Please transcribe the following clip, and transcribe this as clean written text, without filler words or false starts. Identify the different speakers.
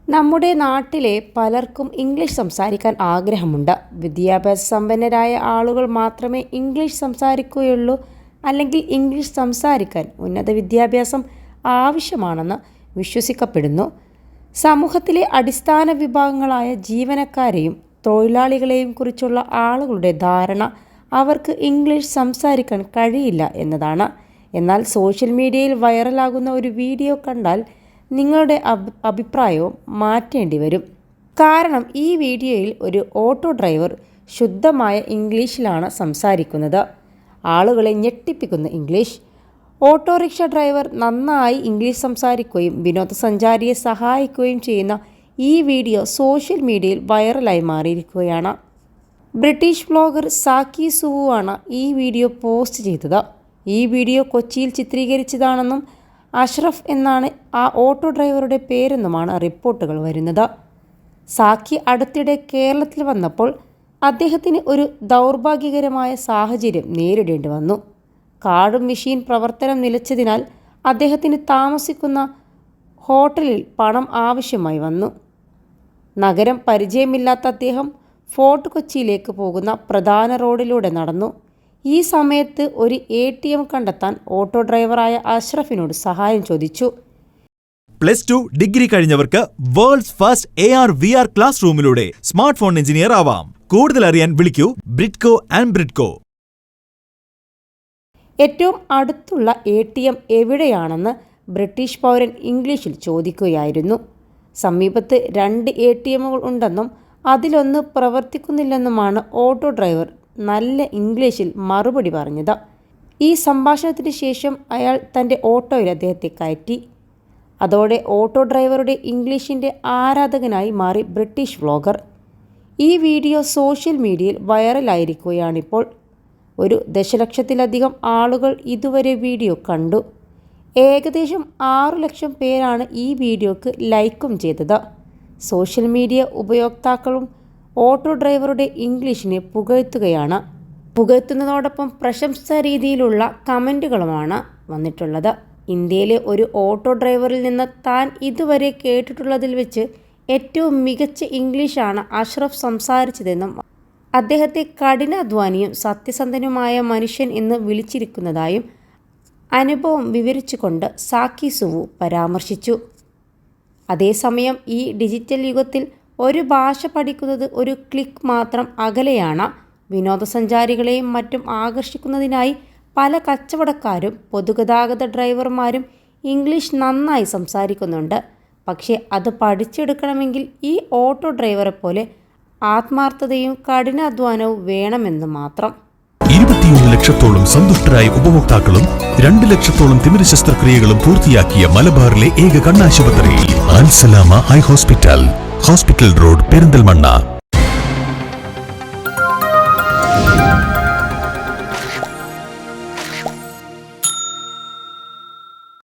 Speaker 1: നമ്മുടെ നാട്ടിലെ പലർക്കും ഇംഗ്ലീഷ് സംസാരിക്കാൻ ആഗ്രഹമുണ്ട്. വിദ്യാഭ്യാസ സമ്പന്നരായ ആളുകൾ മാത്രമേ ഇംഗ്ലീഷ് സംസാരിക്കുകയുള്ളൂ, അല്ലെങ്കിൽ ഇംഗ്ലീഷ് സംസാരിക്കാൻ ഉന്നത വിദ്യാഭ്യാസം ആവശ്യമാണെന്ന് വിശ്വസിക്കപ്പെടുന്നു. സമൂഹത്തിലെ അടിസ്ഥാന വിഭാഗങ്ങളായ ജീവനക്കാരെയും തൊഴിലാളികളെയും കുറിച്ചുള്ള ആളുകളുടെ ധാരണ അവർക്ക് ഇംഗ്ലീഷ് സംസാരിക്കാൻ കഴിയില്ല എന്നതാണ്. എന്നാൽ സോഷ്യൽ മീഡിയയിൽ വൈറലാകുന്ന ഒരു വീഡിയോ കണ്ടാൽ നിങ്ങളുടെ അഭിപ്രായവും മാറ്റേണ്ടി വരും. കാരണം ഈ വീഡിയോയിൽ ഒരു ഓട്ടോ ഡ്രൈവർ ശുദ്ധമായ ഇംഗ്ലീഷിലാണ് സംസാരിക്കുന്നത്. ആളുകളെ ഞെട്ടിപ്പിക്കുന്ന ഇംഗ്ലീഷ്. ഓട്ടോറിക്ഷ ഡ്രൈവർ നന്നായി ഇംഗ്ലീഷ് സംസാരിക്കുകയും വിനോദസഞ്ചാരിയെ സഹായിക്കുകയും ചെയ്യുന്ന ഈ വീഡിയോ സോഷ്യൽ മീഡിയയിൽ വൈറലായി മാറിയിരിക്കുകയാണ്. ബ്രിട്ടീഷ് വ്ലോഗർ സാക്കി സുവു ആണ് ഈ വീഡിയോ പോസ്റ്റ് ചെയ്തത്. ഈ വീഡിയോ കൊച്ചിയിൽ ചിത്രീകരിച്ചതാണെന്നും അഷ്റഫ് എന്നാണ് ആ ഓട്ടോ ഡ്രൈവറുടെ പേരെന്നുമാണ് റിപ്പോർട്ടുകൾ വരുന്നത്. സാക്കി അടുത്തിടെ കേരളത്തിൽ വന്നപ്പോൾ അദ്ദേഹത്തിന് ഒരു ദൗർഭാഗ്യകരമായ സാഹചര്യം നേരിടേണ്ടി വന്നു. കാർഡ് മെഷീൻ പ്രവർത്തനം നിലച്ചതിനാൽ അദ്ദേഹത്തിന് താമസിക്കുന്ന ഹോട്ടലിൽ പണം ആവശ്യമായി വന്നു. നഗരം പരിചയമില്ലാത്ത അദ്ദേഹം ഫോർട്ട് കൊച്ചിയിലേക്ക് പോകുന്ന പ്രധാന റോഡിലൂടെ നടന്നു. ഈ സമയത്ത് ഒരു ATM കണ്ടെത്താൻ ഓട്ടോ ഡ്രൈവറായ അഷ്റഫിനോട് സഹായം ചോദിച്ചു.
Speaker 2: +2 ഡിഗ്രി കഴിഞ്ഞവർക്ക് വേൾഡ്സ് ഫസ്റ്റ് AR/VR ക്ലാസ് റൂമിലൂടെ സ്മാർട്ട് ഫോൺ എഞ്ചിനീയർ ആവാം. കൂടുതൽ അറിയാൻ വിളിക്കൂ ബ്രിഡ്കോ ആൻഡ് ബ്രിഡ്കോ.
Speaker 1: ഏറ്റവും അടുത്തുള്ള ATM എവിടെയാണെന്ന് ബ്രിട്ടീഷ് പൗരൻ ഇംഗ്ലീഷിൽ ചോദിക്കുകയായിരുന്നു. സമീപത്ത് 2 ATMകൾ ഉണ്ടെന്നും അതിലൊന്ന് പ്രവർത്തിക്കുന്നില്ലെന്നുമാണ് ഓട്ടോ ഡ്രൈവർ നല്ല ഇംഗ്ലീഷിൽ മറുപടി പറഞ്ഞത്. ഈ സംഭാഷണത്തിന് ശേഷം അയാൾ തൻ്റെ ഓട്ടോയിൽ അദ്ദേഹത്തെ കയറ്റി. അതോടെ ഓട്ടോ ഡ്രൈവറുടെ ഇംഗ്ലീഷിൻ്റെ ആരാധകനായി മാറി ബ്രിട്ടീഷ് വ്ലോഗർ. ഈ വീഡിയോ സോഷ്യൽ മീഡിയയിൽ വൈറലായിരിക്കുകയാണിപ്പോൾ. 1 ദശലക്ഷത്തിലധികം ആളുകൾ ഇതുവരെ വീഡിയോ കണ്ടു. ഏകദേശം 6 ലക്ഷം പേരാണ് ഈ വീഡിയോക്ക് ലൈക്കും ചെയ്തത്. സോഷ്യൽ മീഡിയ ഉപയോക്താക്കളും ഓട്ടോ ഡ്രൈവറുടെ ഇംഗ്ലീഷിനെ പുകഴ്ത്തുകയാണ്. പുകഴ്ത്തുന്നതോടൊപ്പം പ്രശംസാ രീതിയിലുള്ള കമൻറ്റുകളുമാണ് വന്നിട്ടുള്ളത്. ഇന്ത്യയിലെ ഒരു ഓട്ടോ ഡ്രൈവറിൽ നിന്ന് താൻ ഇതുവരെ കേട്ടിട്ടുള്ളതിൽ വെച്ച് ഏറ്റവും മികച്ച ഇംഗ്ലീഷാണ് അഷ്റഫ് സംസാരിച്ചതെന്നും അദ്ദേഹത്തെ കഠിനാധ്വാനിയും സത്യസന്ധനുമായ മനുഷ്യൻ എന്ന് വിളിച്ചിരിക്കുന്നതായും അനുഭവം വിവരിച്ചുകൊണ്ട് സാക്കി സുവു പരാമർശിച്ചു. അതേസമയം ഈ ഡിജിറ്റൽ യുഗത്തിൽ ഒരു ഭാഷ പഠിക്കുന്നത് ഒരു ക്ലിക്ക് മാത്രം അകലെയാണ്. വിനോദസഞ്ചാരികളെയും മറ്റും ആകർഷിക്കുന്നതിനായി പല കച്ചവടക്കാരും പൊതുഗതാഗത ഡ്രൈവർമാരും ഇംഗ്ലീഷ് നന്നായി സംസാരിക്കുന്നുണ്ട്. പക്ഷേ അത് പഠിച്ചെടുക്കണമെങ്കിൽ ഈ ഓട്ടോ ഡ്രൈവറെ പോലെ ആത്മാർത്ഥതയും കഠിനാധ്വാനവും വേണമെന്ന് മാത്രം.
Speaker 3: 21 ലക്ഷത്തോളം സന്തുഷ്ടരായ ഉപഭോക്താക്കളും 2 ലക്ഷത്തോളം തിമിര ശസ്ത്രക്രിയകളും പൂർത്തിയാക്കിയ മലബാറിലെ ഏക കണ്ണാശുപത്രി അൽ സലാമ ഹൈ ഹോസ്പിറ്റൽ റോഡ് പെരിന്തൽമണ്ണ.